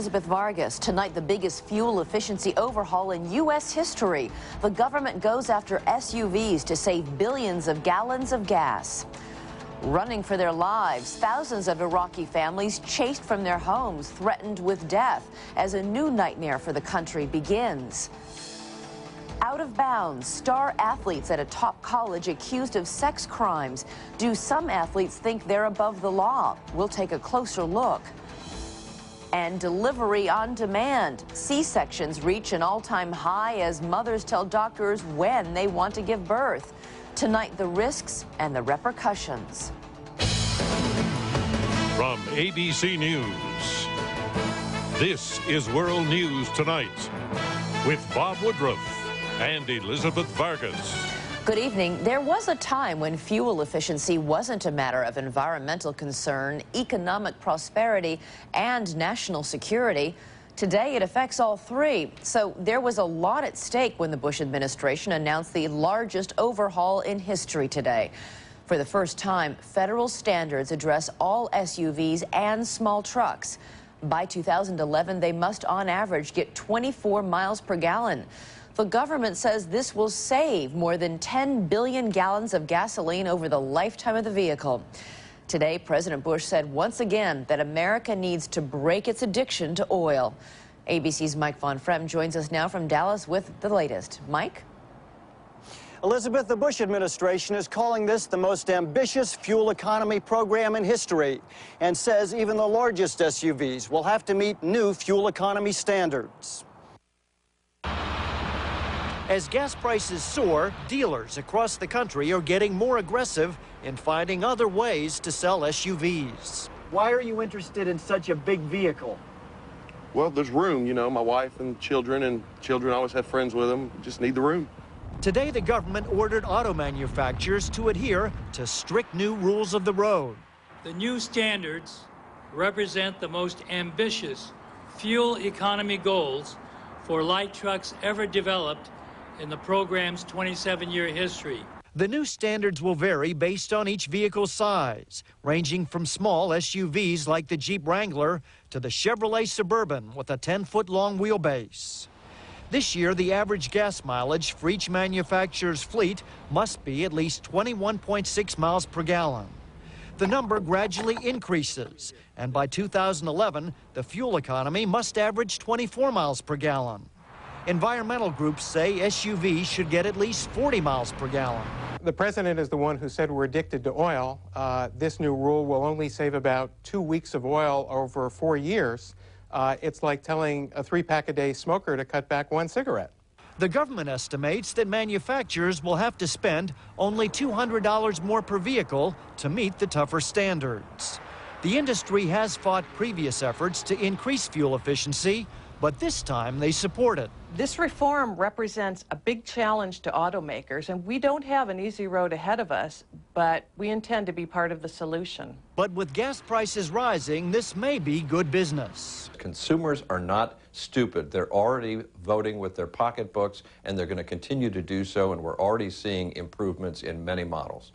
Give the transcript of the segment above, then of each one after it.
Elizabeth Vargas. Tonight, the biggest fuel efficiency overhaul in U.S. history. The government goes after SUVs to save billions of gallons of gas. Running for their lives, thousands of Iraqi families chased from their homes, threatened with death, as a new nightmare for the country begins. Out of bounds, star athletes at a top college accused of sex crimes. Do some athletes think they're above the law? We'll take a closer look. And delivery on demand. C-sections reach an all-time high as mothers tell doctors when they want to give birth. Tonight, the risks and the repercussions. From ABC News, this is World News Tonight with Bob Woodruff and Elizabeth Vargas. Good evening. There was a time when fuel efficiency wasn't a matter of environmental concern, economic prosperity, and national security. Today, it affects all three. So there was a lot at stake when the Bush administration announced the largest overhaul in history today. For the first time, federal standards address all SUVs and small trucks. By 2011, they must on average get 24 miles per gallon. The government says this will save more than 10 billion gallons of gasoline over the lifetime of the vehicle. Today, President Bush said once again that America needs to break its addiction to oil. ABC's Mike Von Frem joins us now from Dallas with the latest. Mike? Elizabeth, the Bush administration is calling this the most ambitious fuel economy program in history and says even the largest SUVs will have to meet new fuel economy standards. As gas prices soar, dealers across the country are getting more aggressive in finding other ways to sell SUVs. Why are you interested in such a big vehicle? Well, there's room, you know, my wife and children always have friends with them, just need the room. Today, the government ordered auto manufacturers to adhere to strict new rules of the road. The new standards represent the most ambitious fuel economy goals for light trucks ever developed in the program's 27-year history. The new standards will vary based on each vehicle's size, ranging from small SUVs like the Jeep Wrangler to the Chevrolet Suburban with a 10-foot-long wheelbase. This year, the average gas mileage for each manufacturer's fleet must be at least 21.6 miles per gallon. The number gradually increases, and by 2011, the fuel economy must average 24 miles per gallon. Environmental groups say SUVs should get at least 40 miles per gallon. The president is the one who said we're addicted to oil. This new rule will only save about 2 weeks of oil over 4 years. It's like telling a 3-pack-a-day smoker to cut back 1 cigarette. The government estimates that manufacturers will have to spend only $200 more per vehicle to meet the tougher standards. The industry has fought previous efforts to increase fuel efficiency, but this time they support it. This reform represents a big challenge to automakers, and we don't have an easy road ahead of us, but we intend to be part of the solution. But with gas prices rising, this may be good business. Consumers are not stupid. They're already voting with their pocketbooks, and they're going to continue to do so, and we're already seeing improvements in many models.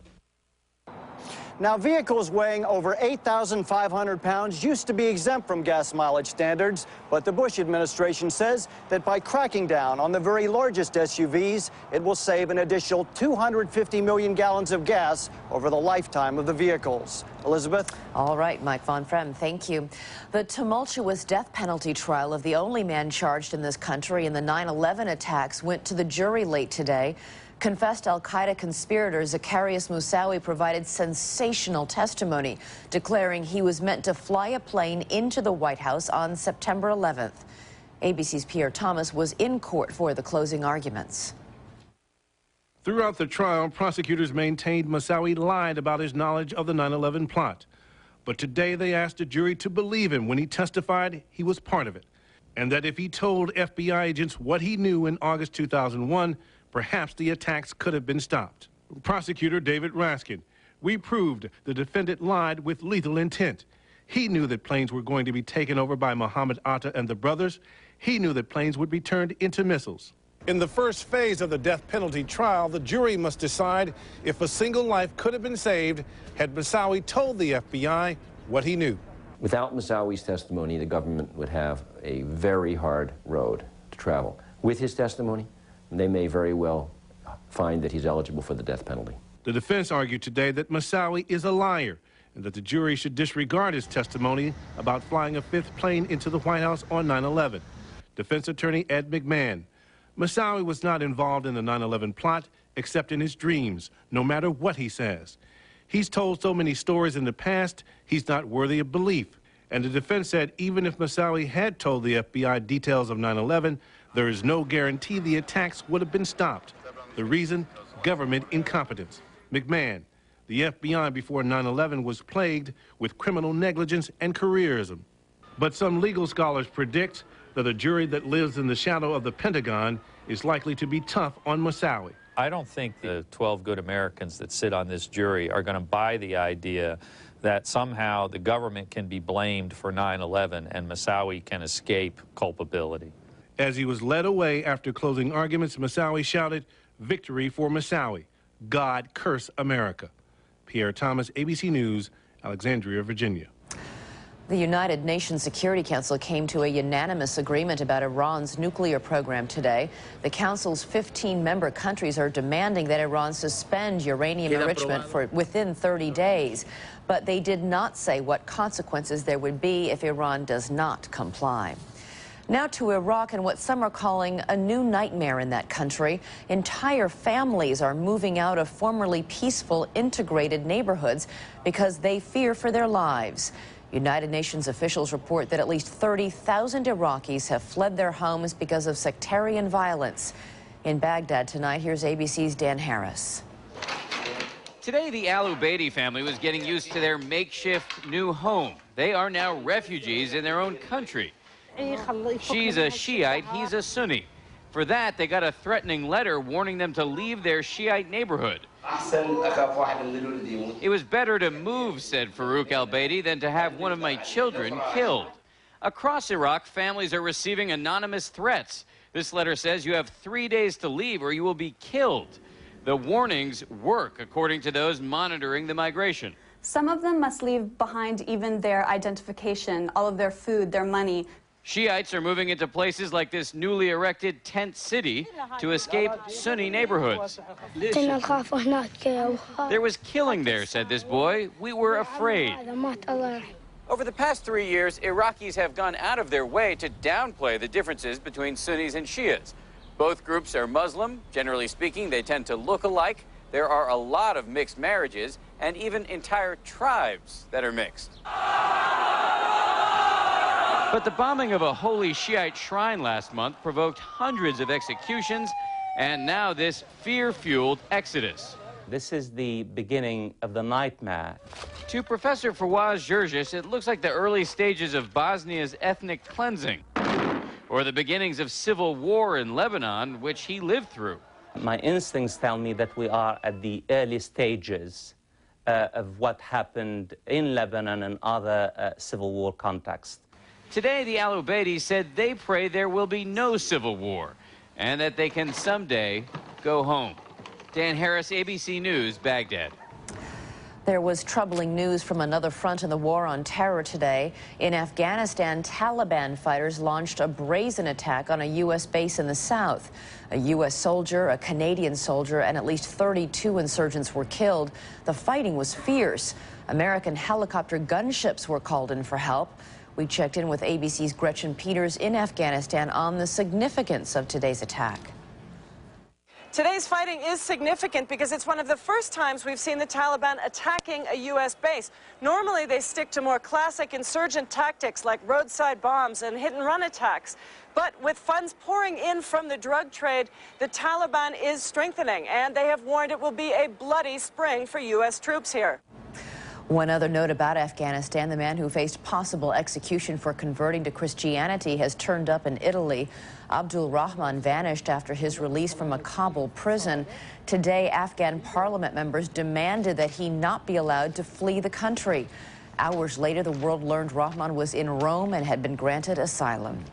Now, vehicles weighing over 8,500 pounds used to be exempt from gas mileage standards, but the Bush administration says that by cracking down on the very largest SUVs, it will save an additional 250 million gallons of gas over the lifetime of the vehicles. Elizabeth? All right, Mike Von Frem, thank you. The tumultuous death penalty trial of the only man charged in this country in the 9/11 attacks went to the jury late today. Confessed al-Qaeda conspirator Zacarias Moussaoui provided sensational testimony, declaring he was meant to fly a plane into the White House on September 11th. ABC's Pierre Thomas was in court for the closing arguments. Throughout the trial, prosecutors maintained Moussaoui lied about his knowledge of the 9/11 plot. But today they asked the jury to believe him when he testified he was part of it, and that if he told FBI agents what he knew in August 2001, perhaps the attacks could have been stopped. Prosecutor David Raskin, we proved the defendant lied with lethal intent. He knew that planes were going to be taken over by Mohammed Atta and the brothers. He knew that planes would be turned into missiles. In the first phase of the death penalty trial, the jury must decide if a single life could have been saved had Moussaoui told the FBI what he knew. Without Moussawi's testimony, the government would have a very hard road to travel. With his testimony, they may very well find that he's eligible for the death penalty. The defense argued today that Moussawi is a liar and that the jury should disregard his testimony about flying a fifth plane into the White House on 9/11. Defense attorney Ed McMahon. Moussawi was not involved in the 9/11 plot except in his dreams, no matter what he says. He's told so many stories in the past, he's not worthy of belief. And the defense said even if Moussawi had told the FBI details of 9/11, there is no guarantee the attacks would have been stopped. The reason? Government incompetence. McMahon. The FBI before 9/11 was plagued with criminal negligence and careerism. But some legal scholars predict that a jury that lives in the shadow of the Pentagon is likely to be tough on Moussawi. I don't think the 12 good Americans that sit on this jury are going to buy the idea that somehow the government can be blamed for 9/11 and Moussawi can escape culpability. As he was led away after closing arguments, Moussawi shouted, "Victory for Moussawi. God curse America." Pierre Thomas, ABC News, Alexandria, Virginia. The United Nations Security Council came to a unanimous agreement about Iran's nuclear program today. The Council's 15-member countries are demanding that Iran suspend uranium enrichment for within 30 days. But they did not say what consequences there would be if Iran does not comply. Now to Iraq and what some are calling a new nightmare in that country. Entire families are moving out of formerly peaceful, integrated neighborhoods because they fear for their lives. United Nations officials report that at least 30,000 Iraqis have fled their homes because of sectarian violence. In Baghdad tonight, here's ABC's Dan Harris. Today, the Al-Ubaidi family was getting used to their makeshift new home. They are now refugees in their own country. She's a Shiite, he's a Sunni. For that, they got a threatening letter warning them to leave their Shiite neighborhood. It was better to move, said Farouk al-Baidi, than to have one of my children killed. Across Iraq, families are receiving anonymous threats. This letter says you have 3 days to leave or you will be killed. The warnings work, according to those monitoring the migration. Some of them must leave behind even their identification, all of their food, their money. Shiites are moving into places like this newly erected tent city to escape Sunni neighborhoods. There was killing there, said this boy. We were afraid. Over the past 3 years, Iraqis have gone out of their way to downplay the differences between Sunnis and Shias. Both groups are Muslim. Generally speaking, they tend to look alike. There are a lot of mixed marriages and even entire tribes that are mixed. But the bombing of a holy Shiite shrine last month provoked hundreds of executions, and now this fear-fueled exodus. This is the beginning of the nightmare. To Professor Fawaz Gergis, it looks like the early stages of Bosnia's ethnic cleansing, or the beginnings of civil war in Lebanon, which he lived through. My instincts tell me that we are at the early stages of what happened in Lebanon and other civil war contexts. Today, the Al-Ubaidi said they pray there will be no civil war and that they can someday go home. Dan Harris, ABC News, Baghdad. There was troubling news from another front in the war on terror today. In Afghanistan, Taliban fighters launched a brazen attack on a U.S. base in the south. A U.S. soldier, a Canadian soldier, and at least 32 insurgents were killed. The fighting was fierce. American helicopter gunships were called in for help. We checked in with ABC's Gretchen Peters in Afghanistan on the significance of today's attack. Today's fighting is significant because it's one of the first times we've seen the Taliban attacking a U.S. base. Normally, they stick to more classic insurgent tactics like roadside bombs and hit-and-run attacks. But with funds pouring in from the drug trade, the Taliban is strengthening, and they have warned it will be a bloody spring for U.S. troops here. One other note about Afghanistan, the man who faced possible execution for converting to Christianity has turned up in Italy. Abdul Rahman vanished after his release from a Kabul prison. Today, Afghan parliament members demanded that he not be allowed to flee the country. Hours later, the world learned Rahman was in Rome and had been granted asylum.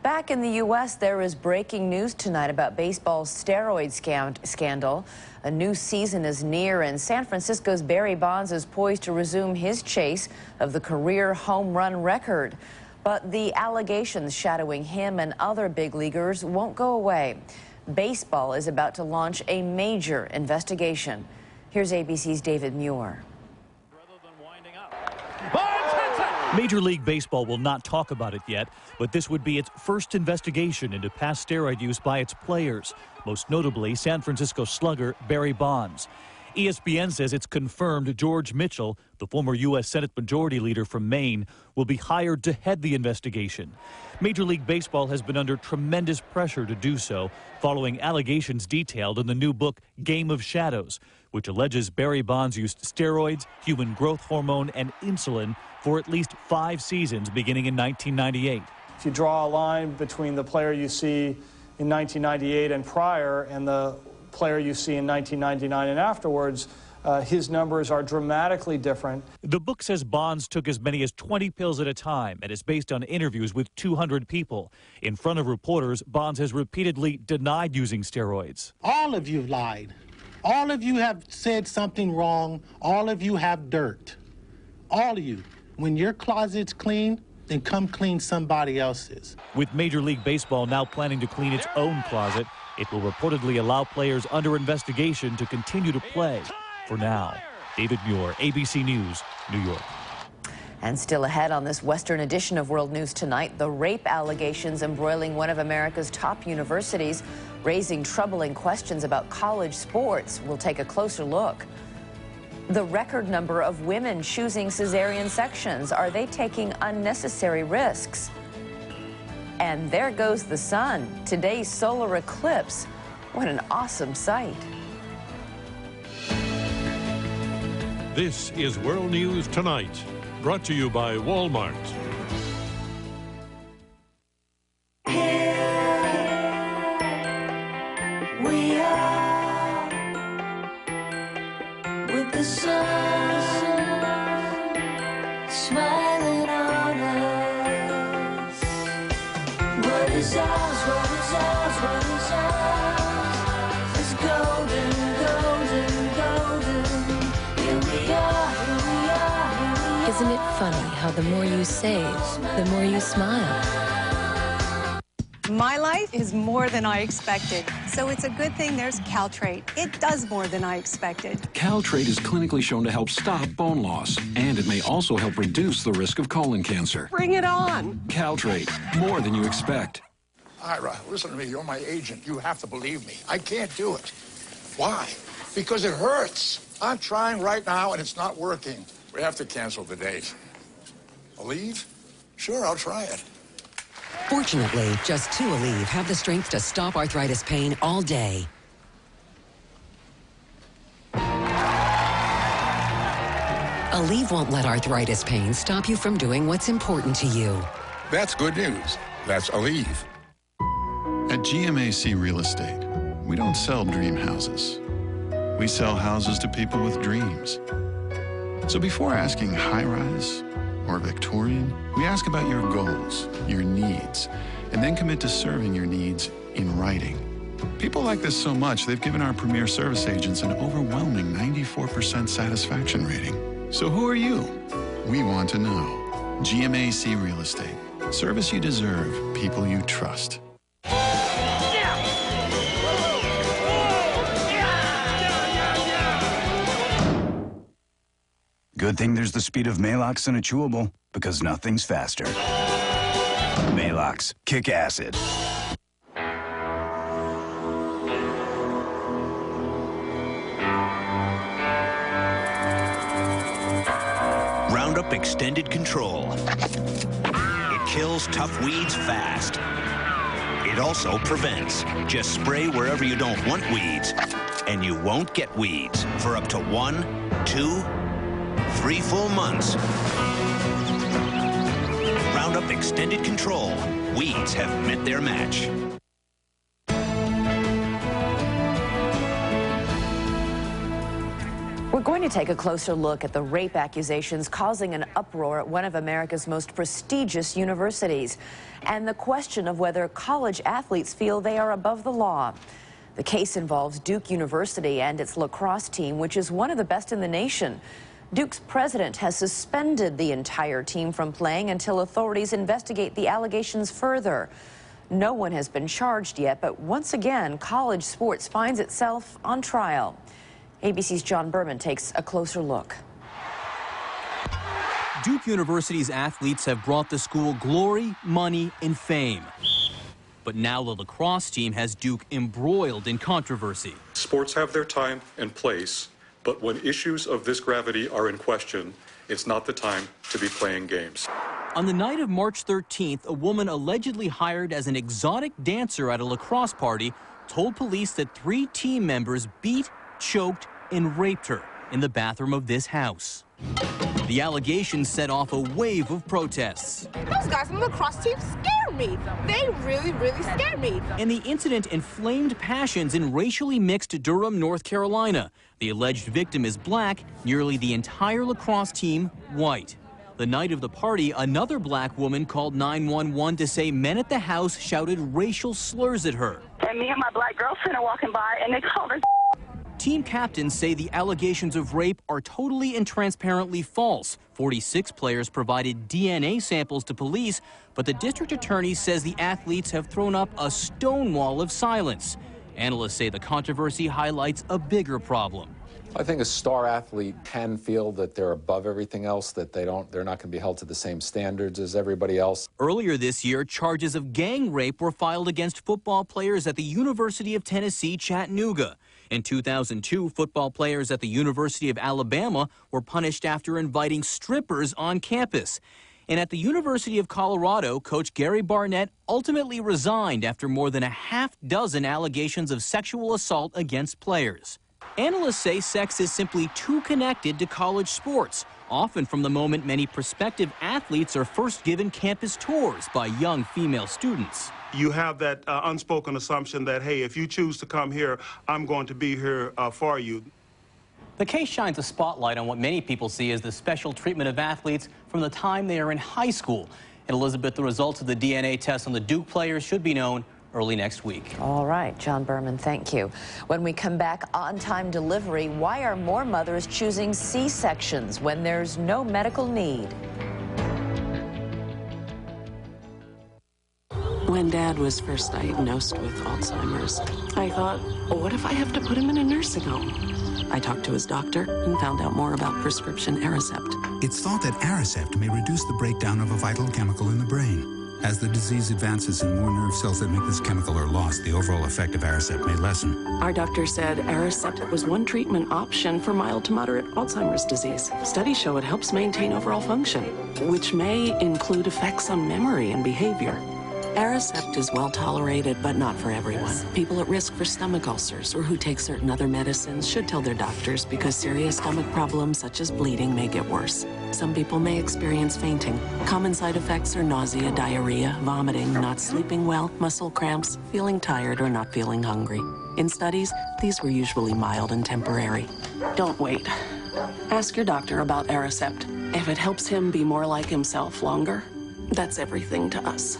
Back in the U.S., there is breaking news tonight about baseball's steroid scandal. A new season is near, and San Francisco's Barry Bonds is poised to resume his chase of the career home run record. But the allegations shadowing him and other big leaguers won't go away. Baseball is about to launch a major investigation. Here's ABC's David Muir. Major League Baseball will not talk about it yet, but this would be its first investigation into past steroid use by its players, most notably San Francisco slugger Barry Bonds. ESPN says it's confirmed George Mitchell, the former U.S. Senate Majority Leader from Maine, will be hired to head the investigation. Major League Baseball has been under tremendous pressure to do so, following allegations detailed in the new book Game of Shadows, which alleges Barry Bonds used steroids, human growth hormone, and insulin for at least 5 seasons beginning in 1998. If you draw a line between the player you see in 1998 and prior and the player you see in 1999 and afterwards, his numbers are dramatically different. The book says Bonds took as many as 20 pills at a time and is based on interviews with 200 people. In front of reporters, Bonds has repeatedly denied using steroids. All of you lied. All of you have said something wrong. All of you have dirt. All of you. When your closet's clean, then come clean somebody else's. With Major League Baseball now planning to clean its own closet, it will reportedly allow players under investigation to continue to play. For now, David Muir, ABC News, New York. And still ahead on this Western edition of World News Tonight, the rape allegations embroiling one of America's top universities, raising troubling questions about college sports. We'll take a closer look. The record number of women choosing cesarean sections. Are they taking unnecessary risks? And there goes the sun. Today's solar eclipse. What an awesome sight. This is World News Tonight, brought to you by Walmart. We are with the sun smiling on us. What is ours, what is ours, what is ours is golden, golden, golden. Here we are, here we are, here we are. Isn't it funny how the more you save, the more you smile? My life is more than I expected, so it's a good thing there's Caltrate. It does more than I expected. Caltrate is clinically shown to help stop bone loss, and it may also help reduce the risk of colon cancer. Bring it on. Caltrate, more than you expect. Ira, listen to me. You're my agent. You have to believe me. I can't do it. Why? Because it hurts. I'm trying right now, and it's not working. We have to cancel the date. Aleve? Sure, I'll try it. Fortunately, just 2 Aleve have the strength to stop arthritis pain all day. Aleve won't let arthritis pain stop you from doing what's important to you. That's good news. That's Aleve. At GMAC Real Estate, we don't sell dream houses. We sell houses to people with dreams. So before asking high-rise or Victorian, we ask about your goals, your needs, and then commit to serving your needs in writing. People like this so much, they've given our premier service agents an overwhelming 94% satisfaction rating. So who are you? We want to know. GMAC Real Estate. Service you deserve, people you trust. Good thing there's the speed of Maalox in a chewable, because nothing's faster. Maalox, kick acid. Roundup Extended Control. It kills tough weeds fast. It also prevents. Just spray wherever you don't want weeds, and you won't get weeds for up to 1, 2, 3 full months. Roundup Extended Control. Weeds have met their match. We're going to to take a closer look at the rape accusations causing an uproar at one of America's most prestigious universities, and the question of whether college athletes feel they are above the law. The case involves Duke University and its lacrosse team, which is one of the best in the nation. Duke's president has suspended the entire team from playing until authorities investigate the allegations further. No one has been charged yet, but once again, college sports finds itself on trial. ABC's John Berman takes a closer look. Duke University's athletes have brought the school glory, money, and fame. But now the lacrosse team has Duke embroiled in controversy. Sports have their time and place, but when issues of this gravity are in question, it's not the time to be playing games. On the night of March 13th, a woman allegedly hired as an exotic dancer at a lacrosse party told police that 3 team members beat, choked, and raped her in the bathroom of this house. The allegations set off a wave of protests. Those guys on the lacrosse team scare me. They really, really scare me. And the incident inflamed passions in racially mixed Durham, North Carolina. The alleged victim is black, nearly the entire lacrosse team white. The night of the party, another black woman called 911 to say men at the house shouted racial slurs at her. And me and my black girlfriend are walking by, and they called her. Team captains say the allegations of rape are totally and transparently false. 46 players provided DNA samples to police, but the district attorney says the athletes have thrown up a stone wall of silence. Analysts say the controversy highlights a bigger problem. I think a star athlete can feel that they're above everything else, that they're not going to be held to the same standards as everybody else. Earlier this year, charges of gang rape were filed against football players at the University of Tennessee, Chattanooga. In 2002, football players at the University of Alabama were punished after inviting strippers on campus. And at the University of Colorado, Coach Gary Barnett ultimately resigned after more than a half-dozen allegations of sexual assault against players. Analysts say sex is simply too connected to college sports, often from the moment many prospective athletes are first given campus tours by young female students. You have that unspoken assumption that, hey, if you choose to come here, I'm going to be here for you. The case shines a spotlight on what many people see as the special treatment of athletes from the time they are in high school. And Elizabeth, the results of the DNA test on the Duke players should be known early next week. All right, John Berman, thank you. When we come back, on-time delivery, why are more mothers choosing C-sections when there's no medical need? When Dad was first diagnosed with Alzheimer's, I thought, well, what if I have to put him in a nursing home? I talked to his doctor and found out more about prescription Aricept. It's thought that Aricept may reduce the breakdown of a vital chemical in the brain. As the disease advances and more nerve cells that make this chemical are lost, the overall effect of Aricept may lessen. Our doctor said Aricept was one treatment option for mild to moderate Alzheimer's disease. Studies show it helps maintain overall function, which may include effects on memory and behavior. Aricept is well tolerated, but not for everyone. People at risk for stomach ulcers or who take certain other medicines should tell their doctors because serious stomach problems such as bleeding may get worse. Some people may experience fainting. Common side effects are nausea, diarrhea, vomiting, not sleeping well, muscle cramps, feeling tired, or not feeling hungry. In studies, these were usually mild and temporary. Don't wait. Ask your doctor about Aricept. If it helps him be more like himself longer, that's everything to us.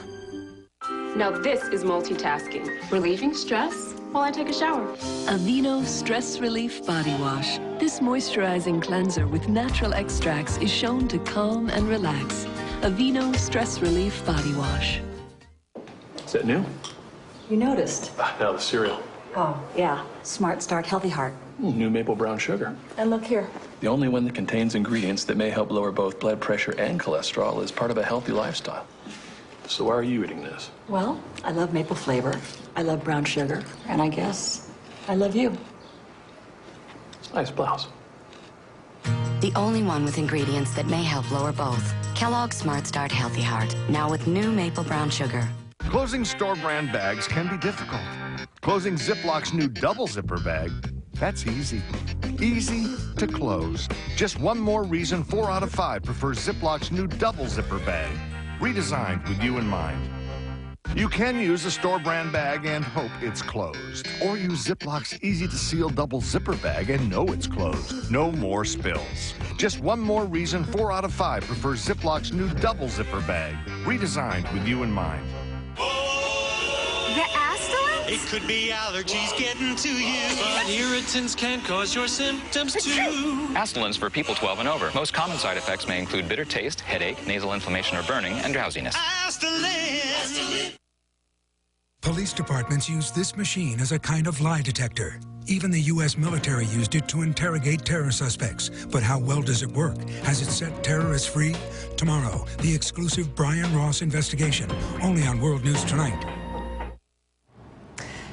Now this is multitasking. Relieving stress while I take a shower. Aveeno Stress Relief Body Wash. This moisturizing cleanser with natural extracts is shown to calm and relax. Aveeno Stress Relief Body Wash. Is that new? You noticed? No, the cereal. Oh, yeah. Smart Start Healthy Heart. New maple brown sugar. And look here. The only one that contains ingredients that may help lower both blood pressure and cholesterol is part of a healthy lifestyle. So why are you eating this? Well, I love maple flavor. I love brown sugar. And I guess I love you. It's a nice blouse. The only one with ingredients that may help lower both. Kellogg's Smart Start Healthy Heart. Now with new maple brown sugar. Closing store brand bags can be difficult. Closing Ziploc's new double zipper bag, that's easy. Easy to close. Just one more reason 4 out of 5 prefer Ziploc's new double zipper bag. Redesigned with you in mind. You can use a store brand bag and hope it's closed. Or use Ziploc's easy-to-seal double zipper bag and know it's closed. No more spills. Just one more reason 4 out of 5 prefer Ziploc's new double zipper bag. Redesigned with you in mind. The Astelins? It could be allergies getting to you, but irritants can cause your symptoms too. Astelins for people 12 and over. Most common side effects may include bitter taste, headache, nasal inflammation or burning, and drowsiness. Astelin. Police departments use this machine as a kind of lie detector. Even the U.S. military used it to interrogate terror suspects. But how well does it work? Has it set terrorists free? Tomorrow, the exclusive Brian Ross investigation, only on World News Tonight.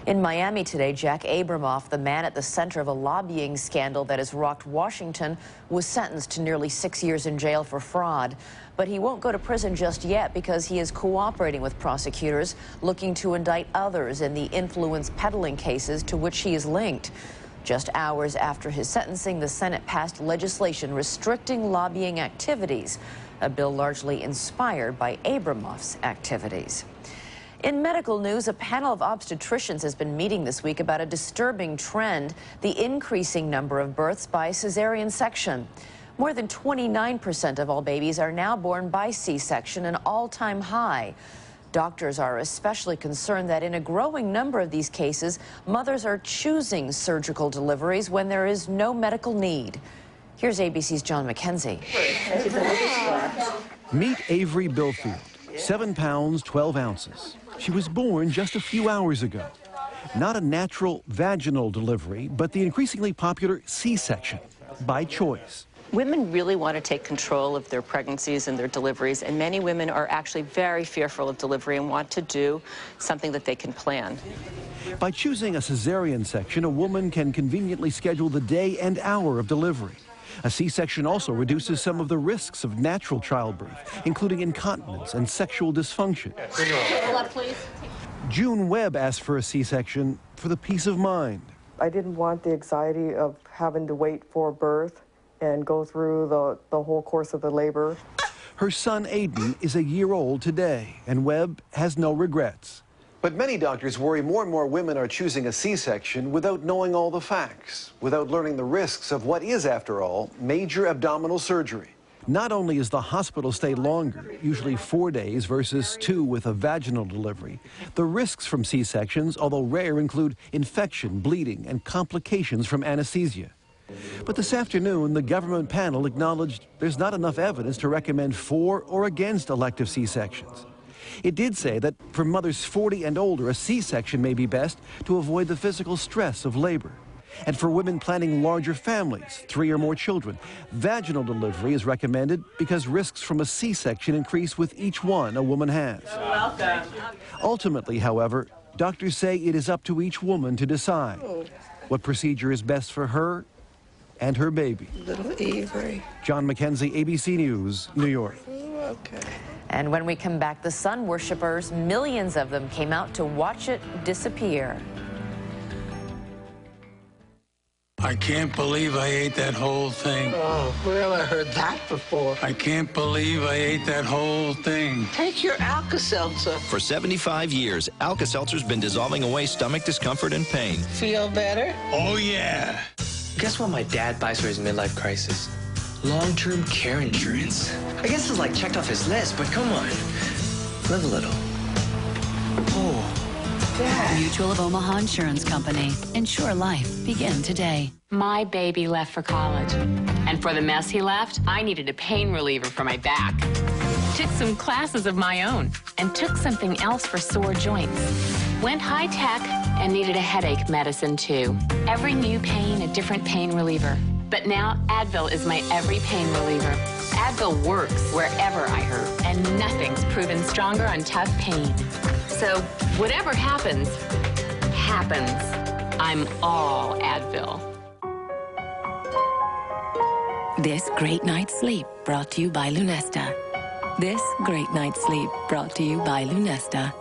In Miami today, Jack Abramoff, the man at the center of a lobbying scandal that has rocked Washington, was sentenced to nearly 6 years in jail for fraud. But he won't go to prison just yet because he is cooperating with prosecutors looking to indict others in the influence peddling cases to which he is linked. Just hours after his sentencing, the Senate passed legislation restricting lobbying activities, a bill largely inspired by Abramoff's activities. In medical news, a panel of obstetricians has been meeting this week about a disturbing trend, the increasing number of births by cesarean section. More than 29% of all babies are now born by C-section, an all-time high. Doctors are especially concerned that in a growing number of these cases, mothers are choosing surgical deliveries when there is no medical need. Here's ABC's John McKenzie. Meet Avery Bilfield, 7 pounds, 12 ounces. She was born just a few hours ago. Not a natural vaginal delivery, but the increasingly popular C-section, by choice. Women really want to take control of their pregnancies and their deliveries, and many women are actually very fearful of delivery and want to do something that they can plan. By choosing a cesarean section, a woman can conveniently schedule the day and hour of delivery. A C-section also reduces some of the risks of natural childbirth, including incontinence and sexual dysfunction. June Webb asked for a C-section for the peace of mind. I didn't want the anxiety of having to wait for birth and go through the whole course of the labor. Her son Aiden is a year old today, and Webb has no regrets. But many doctors worry more and more women are choosing a C-section without knowing all the facts, without learning the risks of what is, after all, major abdominal surgery. Not only is the hospital stay longer, usually 4 days versus 2 with a vaginal delivery, the risks from C-sections, although rare, include infection, bleeding, and complications from anesthesia. But this afternoon, the government panel acknowledged there's not enough evidence to recommend for or against elective C-sections. It did say that for mothers 40 and older, a C-section may be best to avoid the physical stress of labor. And for women planning larger families, 3 or more children, vaginal delivery is recommended because risks from a C-section increase with each one a woman has. Welcome. Ultimately, however, doctors say it is up to each woman to decide what procedure is best for her and her baby. Little Avery. John McKenzie, ABC News, New York. Okay. And when we come back, the sun worshippers, millions of them, came out to watch it disappear. I can't believe I ate that whole thing. Oh, where have I heard that before? I can't believe I ate that whole thing. Take your Alka-Seltzer. For 75 years, Alka-Seltzer's been dissolving away stomach discomfort and pain. Feel better? Oh, yeah. Guess what my dad buys for his midlife crisis? Long-term care insurance. I guess it's like checked off his list, but come on. Live a little. Oh. Dad. Mutual of Omaha Insurance Company. Insure life. Begin today. My baby left for college. And for the mess he left, I needed a pain reliever for my back. Took some classes of my own and took something else for sore joints. Went high tech and needed a headache medicine too. Every new pain, a different pain reliever. But now Advil is my every pain reliever. Advil works wherever I hurt, and nothing's proven stronger on tough pain. So whatever happens, happens. I'm all Advil. This great night's sleep brought to you by Lunesta. This great night's sleep brought to you by Lunesta.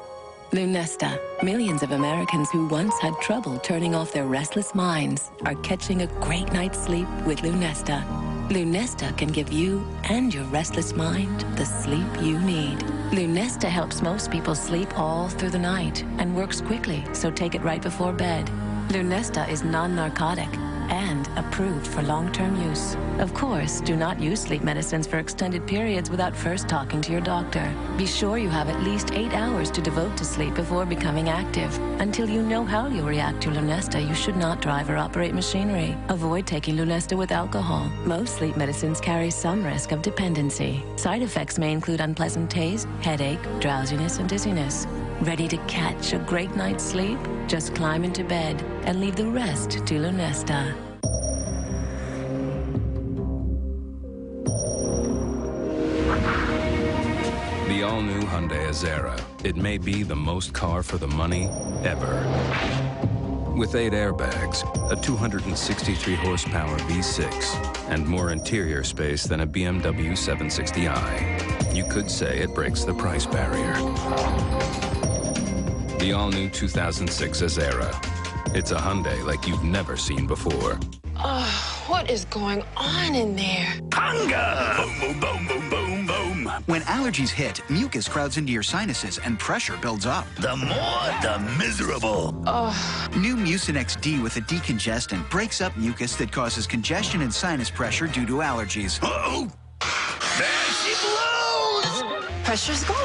Lunesta. Millions of Americans who once had trouble turning off their restless minds are catching a great night's sleep with Lunesta. Lunesta can give you and your restless mind the sleep you need. Lunesta helps most people sleep all through the night and works quickly, so take it right before bed. Lunesta is non-narcotic and approved for long-term use. Of course, do not use sleep medicines for extended periods without first talking to your doctor. Be sure you have at least 8 hours to devote to sleep before becoming active. Until you know how you'll react to Lunesta, you should not drive or operate machinery. Avoid taking Lunesta with alcohol. Most sleep medicines carry some risk of dependency. Side effects may include unpleasant taste, headache, drowsiness, and dizziness. Ready to catch a great night's sleep? Just climb into bed and leave the rest to Lunesta. The all-new Hyundai Azera. It may be the most car for the money ever. With 8 airbags, a 263-horsepower V6, and more interior space than a BMW 760i, you could say it breaks the price barrier. The all-new 2006 Azera. It's a Hyundai like you've never seen before. What is going on in there? Hunger! Boom, boom, boom, boom, boom, boom. When allergies hit, mucus crowds into your sinuses and pressure builds up. The more, the miserable. New Mucinex D with a decongestant breaks up mucus that causes congestion and sinus pressure due to allergies. Uh-oh! There she blows! Pressure's gone.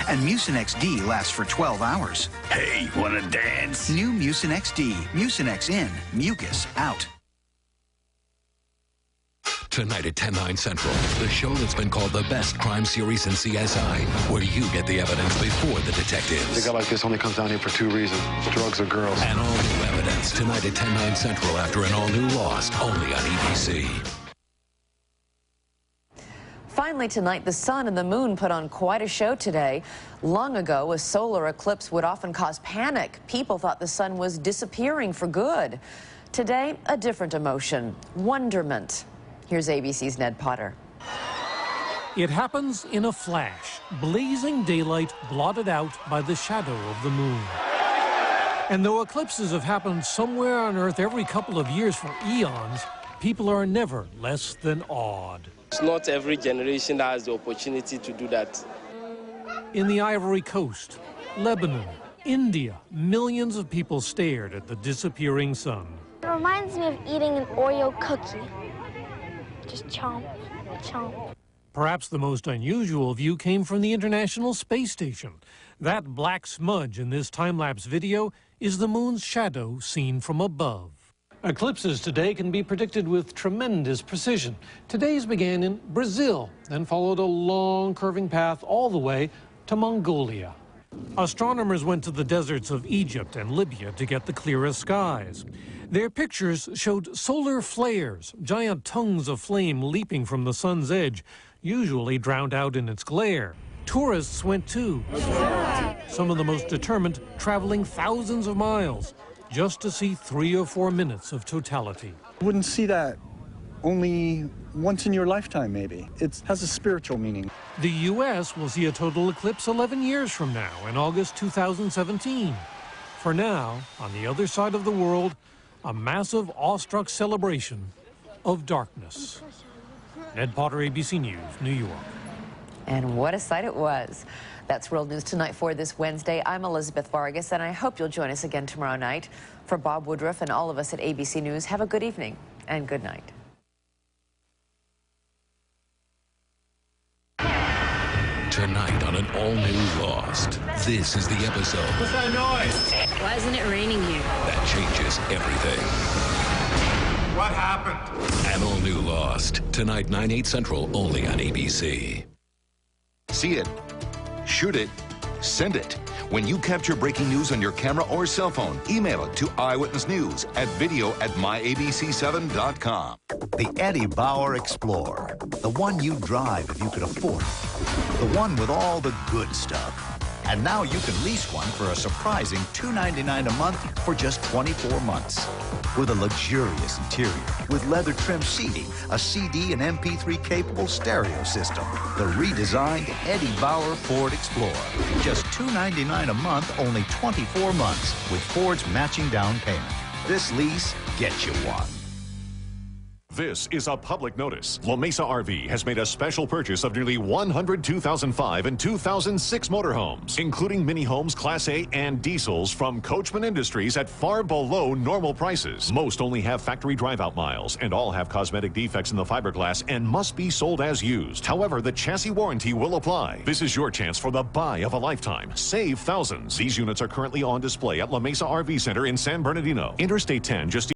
And Mucinex D lasts for 12 hours. Hey, wanna dance? New Mucinex D. Mucinex in, mucus out. Tonight at 10, 9 Central, the show that's been called the best crime series in CSI, where you get the evidence before the detectives. A guy like this only comes down here for 2 reasons: drugs or girls. And all new evidence tonight at 10, 9 Central after an all-new Lost, only on ABC. Finally tonight, the sun and the moon put on quite a show today. Long ago, a solar eclipse would often cause panic. People thought the sun was disappearing for good. Today, a different emotion: wonderment. Here's ABC's Ned Potter. It happens in a flash, blazing daylight blotted out by the shadow of the moon. And though eclipses have happened somewhere on Earth every couple of years for eons, people are never less than awed. It's not every generation that has the opportunity to do that. In the Ivory Coast, Lebanon, India, millions of people stared at the disappearing sun. It reminds me of eating an Oreo cookie. Just chomp, chomp. Perhaps the most unusual view came from the International Space Station. That black smudge in this time-lapse video is the moon's shadow seen from above. Eclipses today can be predicted with tremendous precision. Today's began in Brazil, then followed a long curving path all the way to Mongolia. Astronomers went to the deserts of Egypt and Libya to get the clearest skies. Their pictures showed solar flares, giant tongues of flame leaping from the sun's edge, usually drowned out in its glare. Tourists went too, some of the most determined traveling thousands of miles just to see 3 or 4 minutes of totality. You wouldn't see that only once in your lifetime, maybe. It has a spiritual meaning. The U.S. will see a total eclipse 11 years from now, in August 2017. For now, on the other side of the world, a massive, awestruck celebration of darkness. Ned Potter, ABC News, New York. And what a sight it was. That's World News Tonight for this Wednesday. I'm Elizabeth Vargas, and I hope you'll join us again tomorrow night. For Bob Woodruff and all of us at ABC News, have a good evening and good night. Tonight on an all-new Lost, this is the episode. What's that noise? Why isn't it raining here? That changes everything. What happened? An all-new Lost, tonight 9, 8 Central, only on ABC. See it, shoot it, send it. When you capture breaking news on your camera or cell phone, email it to Eyewitness News at video@myabc7.com. The Eddie Bauer Explorer. The one you'd drive if you could afford it. The one with all the good stuff. And now you can lease one for a surprising $299 a month for just 24 months. With a luxurious interior, with leather trim seating, a CD and MP3 capable stereo system. The redesigned Eddie Bauer Ford Explorer. Just $299 a month, only 24 months, with Ford's matching down payment. This lease gets you one. This is a public notice. La Mesa RV has made a special purchase of nearly 100 2005 and 2006 motorhomes, including mini homes Class A and diesels from Coachman Industries at far below normal prices. Most only have factory drive-out miles and all have cosmetic defects in the fiberglass and must be sold as used. However, the chassis warranty will apply. This is your chance for the buy of a lifetime. Save thousands. These units are currently on display at La Mesa RV Center in San Bernardino. Interstate 10 just